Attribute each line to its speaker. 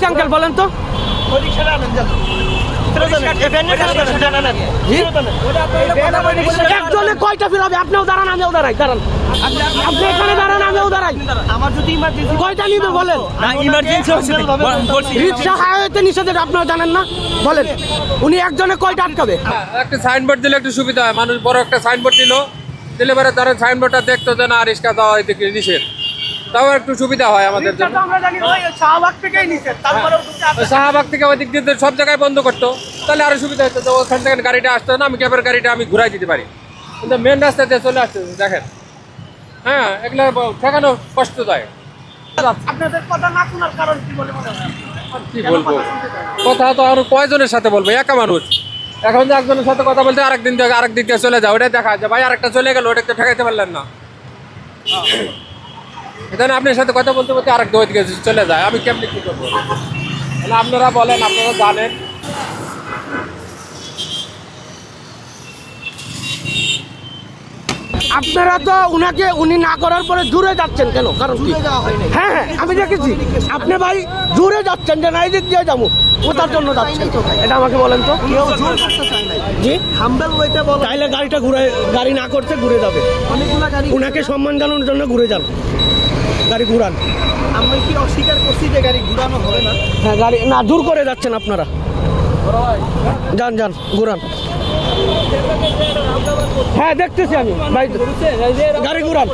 Speaker 1: Uncle বলেন তো একজনে কয়টা ফিল হবে? আপনিও দাঁড়ান, আমিও দাঁড়াই। দাঁড়ান, আপনি এখানে দাঁড়ান, আমিও দাঁড়াই।
Speaker 2: আমার যদি ইমার্জেন্সি
Speaker 1: কয়টা নিবে বলেন? রিক্সা হাইওয়েতে নিষেধ আপনারা জানেন না? বলেন উনি একজনে কয়টা আটকাবে?
Speaker 3: একটা সাইনবোর্ড দিলে একটু সুবিধা হয়। মানুষ বড় একটা সাইনবোর্ড দিলে পরে তারা সাইনবোর্ডটা দেখতো যে না রিক্সা দেওয়া এদিকে নিষেধ, তাও একটু সুবিধা হয় আমাদের জন্য। শাহবাগ থেকে ওই দিক দিয়ে সব জায়গায় বন্ধ করতো, তাহলে আরো সুবিধা হতো। ওখান থেকে গাড়িটা আসতো না, আমি ক্যাবের গাড়িটা আমি ঘুরাই দিতে পারি। কিন্তু মেন রাস্তা দিয়ে চলে আসছে দেখেন। হ্যাঁ, এগুলো ঠেকানো কষ্টদায়ক।
Speaker 1: আপনাদের কথা না শোনার কারণ কি বলে মনে হয়?
Speaker 3: কি বলবো, কথা তো আর কয়জনের সাথে বলবো? একা মানুষ। এখন যে একজনের সাথে কথা বলতে আরেক দিক দিয়ে চলে যায়, ওটাই দেখা যায় ভাই আরেকটা চলে গেল, ওটা তো ঠেকাইতে পারলেন না। এখানে আপনার সাথে কথা বলতে বলতে আরেকটা ওইদিকে চলে যায়, আমি কেমনি কি করবো? আপনারা বলেন, আপনারা জানেন।
Speaker 1: আপনারা তো উনি না করার পরে দূরে যাচ্ছেন কেন? কারণ কি? হ্যাঁ হ্যাঁ, আমি দেখেছি আপনি ভাই দূরে যাচ্ছেন যে না এই দিক দিয়ে যাবো, কোথার জন্য যাচ্ছেন এটা আমাকে বলেন তো।
Speaker 2: কেউ জোর করতে চায় না
Speaker 1: জি,
Speaker 2: হাম্বল ওইটা বলো।
Speaker 1: তাইলে গাড়িটা ঘুরে, গাড়ি না করতে ঘুরে যাবে।
Speaker 2: অনেকগুলা গাড়ি,
Speaker 1: উনাকে সম্মান জানানোর জন্য ঘুরে যান, গাড়ি ঘুরান।
Speaker 2: আমি কি অস্বীকার করছি যে গাড়ি ঘুরানো হবে না?
Speaker 1: হ্যাঁ, গাড়ি না দূর করে যাচ্ছেন আপনারা। যান যান, ঘুরান। হ্যাঁ দেখতেছি আমি ভাই, গাড়ি ঘুরান।